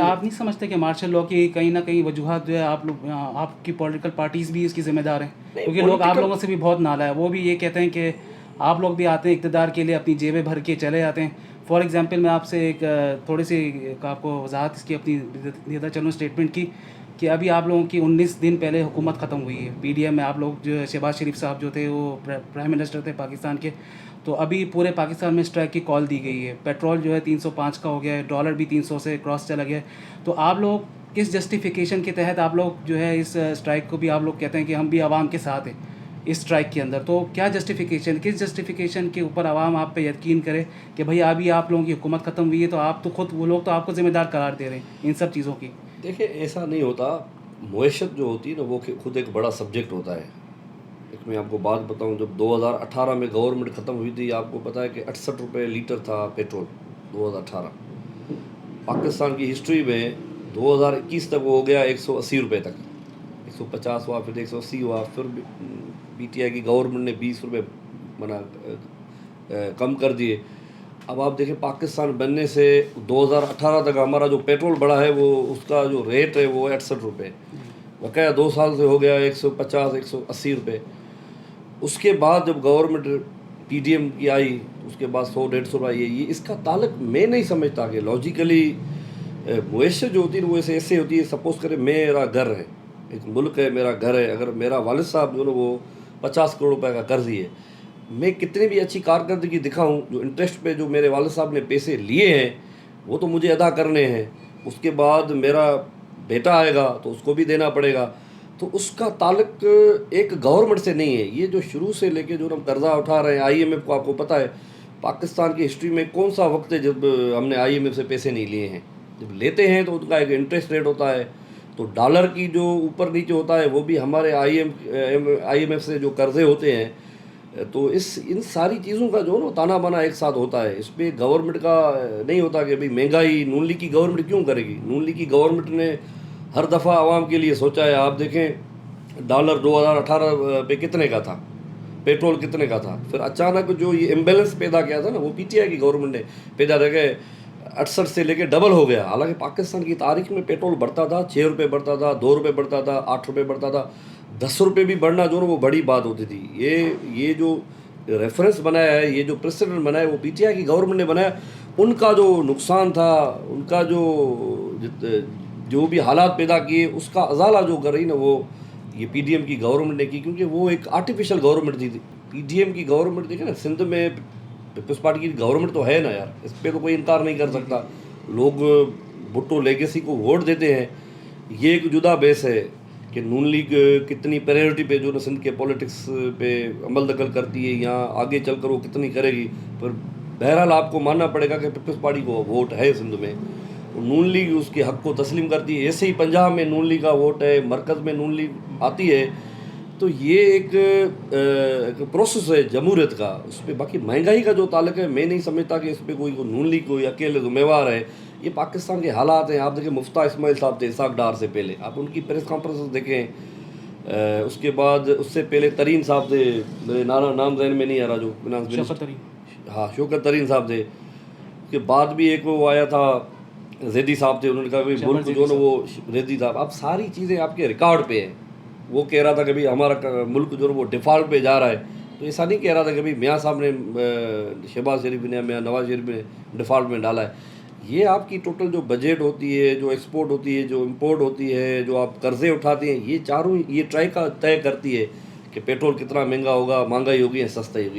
आप नहीं समझते कि मार्शल लॉ की कहीं ना कहीं वजूहत जो है आप लोग आपकी पॉलिटिकल पार्टीज़ भी इसकी ज़िम्मेदार हैं? नहीं, क्योंकि लोग आप पॉलिटिकल लोगों से भी बहुत नाला है, वो भी ये कहते हैं कि आप लोग भी आते हैं इक़्तिदार के लिए, अपनी जेबें भर के चले जाते हैं। फॉर एग्ज़ाम्पल मैं आपसे एक थोड़ी सी आपको वजाहत इसकी अपनी देता चलूँ स्टेटमेंट की, कि अभी आप लोगों की 19 दिन पहले हुकूमत ख़त्म हुई है। पीडीएम में आप लोग जो है, शहबाज शरीफ साहब जो थे वो प्राइम मिनिस्टर थे पाकिस्तान के, तो अभी पूरे पाकिस्तान में स्ट्राइक की कॉल दी गई है। पेट्रोल जो है 305 का हो गया है, डॉलर भी 300 से क्रॉस चला गया है। तो आप लोग किस जस्टिफिकेशन के तहत आप लोग जो है इस स्ट्राइक को भी आप लोग कहते हैं कि हम भी आवाम के साथ हैं इस स्ट्राइक के अंदर? तो क्या जस्टिफिकेशन, किस जस्टिफिकेशन के ऊपर आवाम आप पे यकीन करे कि भाई अभी आप लोगों की हुकूमत ख़त्म हुई है, तो आप तो खुद, वो लोग तो आपको ज़िम्मेदार करार दे रहे हैं इन सब चीज़ों की? देखिए, ऐसा नहीं होता। मुआशत जो होती है ना, वो खुद एक बड़ा सब्जेक्ट होता है। एक मैं आपको बात बताऊं, जब 2018 में गवर्नमेंट ख़त्म हुई थी, आपको पता है कि 68 रुपये लीटर था पेट्रोल 2018। पाकिस्तान की हिस्ट्री में 2021 तक वो हो गया 180 रुपये तक, 150 हुआ, फिर 180 हुआ, फिर पीटीआई की गवर्नमेंट ने 20 रुपये कम कर दिए। अब आप देखें, पाकिस्तान बनने से 2018 तक हमारा जो पेट्रोल बढ़ा है, वो उसका जो रेट है वो 68 रुपये, बकाया 2 साल से हो गया 150 180 रुपये। उसके बाद जब गवर्नमेंट पीडीएम की आई, उसके बाद 100 150 रुपये ये इसका ताल्लुक मैं नहीं समझता कि लॉजिकली मुआशत जो होती है वो ऐसे होती है। सपोज़ करें मेरा घर है, एक मुल्क है, मेरा घर है, अगर मेरा वालिद साहब जो है वो 50 करोड़ रुपए का कर्जी है, मैं कितनी भी अच्छी कारकर्दगी दिखाऊं, जो इंटरेस्ट पे जो मेरे वालिद साहब ने पैसे लिए हैं वो तो मुझे अदा करने हैं। उसके बाद मेरा बेटा आएगा तो उसको भी देना पड़ेगा। तो उसका ताल्लुक एक गवर्नमेंट से नहीं है। ये जो शुरू से लेके जो हम कर्जा उठा रहे हैं, आईएमएफ को आपको पता है पाकिस्तान की हिस्ट्री में कौन सा वक्त है जब हमने आईएमएफ से पैसे नहीं लिए हैं? जब लेते हैं तो उनका एक इंटरेस्ट रेट होता है, तो डॉलर की जो ऊपर नीचे होता है वो भी हमारे आईएमएफ से जो कर्जे होते हैं। तो इन सारी चीज़ों का जो ना ताना बाना एक साथ होता है। इस पर गवर्नमेंट का नहीं होता कि भाई महंगाई नून लीग की गवर्नमेंट क्यों करेगी। नून लीग की गवर्नमेंट ने हर दफ़ा आवाम के लिए सोचा है। आप देखें, डॉलर 2018 पे कितने का था, पेट्रोल कितने का था, फिर अचानक जो ये इम्बेलेंस पैदा किया था ना, वो पीटीआई की गवर्नमेंट ने पैदा करके 68 से लेके डबल हो गया। हालांकि पाकिस्तान की तारीख में पेट्रोल बढ़ता था, 6 रुपये बढ़ता था, 2 रुपये बढ़ता था, 8 रुपये बढ़ता था, 10 रुपये भी बढ़ना जो ना वो बड़ी बात होती थी। ये जो रेफरेंस बनाया है, ये जो प्रेसिडेंट बनाया है, वो पीटीआई की गवर्नमेंट ने बनाया। उनका जो नुकसान था, उनका जो भी हालात पैदा किए, उसका अजाला जो कर रही ना वो ये पीडीएम की गवर्नमेंट ने की, क्योंकि वो एक आर्टिफिशियल गवर्नमेंट थी। पीडीएम की गवर्नमेंट देखे ना, सिंध में पीपल्स पार्टी की गवर्नमेंट तो है ना यार, इस पर तो कोई इनकार नहीं कर सकता। लोग भुट्टो लेगेसी को वोट देते हैं। ये एक जुदा बेस है कि नून लीग कितनी प्रायोरिटी पे जो ना सिंध के पॉलिटिक्स पे अमल दखल करती है, यहाँ आगे चलकर वो कितनी करेगी। पर बहरहाल आपको मानना पड़ेगा कि पीपल्स पार्टी को वोट है सिंध में, नून लीग उसके हक को तस्लीम करती है। ऐसे ही पंजाब में नून लीग का वोट है, मरकज़ में नून लीग आती है। तो ये एक प्रोसेस है जमहूरियत का। उस पर बाकी महंगाई का जो ताल्लुक है, मैं नहीं समझता कि इस पर कोई नून लीग कोई अकेले जिम्मेवार है। ये पाकिस्तान के हालात हैं। आप देखें, मुफ्ता इस्माइल साहब थे इसाक डार से पहले, आप उनकी प्रेस कॉन्फ्रेंस देखें। उसके बाद उससे पहले तरीन साहब थे, मेरे नाम जहन में नहीं आ रहा, जो फिनांस मिनिस्टर, हाँ शौकत तरीन साहब थे। उसके बाद भी एक वो आया था, जैदी साहब थे, उन्होंने कहा कि मुल्क जो ना वो जैदी साहब। अब सारी चीज़ें आपके रिकॉर्ड पे हैं। वो कह रहा था कि भाई हमारा मुल्क जो है वो डिफ़ॉल्ट पे जा रहा है, तो ऐसा नहीं कह रहा था कि भाई मियाँ साहब ने, शहबाज शरीफ ने, मियाँ नवाज शरीफ ने डिफ़ॉल्ट में डाला है। ये आपकी टोटल जो बजट होती है, जो एक्सपोर्ट होती है, जो इंपोर्ट होती है, जो आप कर्जे उठाते हैं, ये चारों ये ट्राई का तय करती है कि पेट्रोल कितना महंगा होगा, महंगाई होगी या सस्ताई होगी।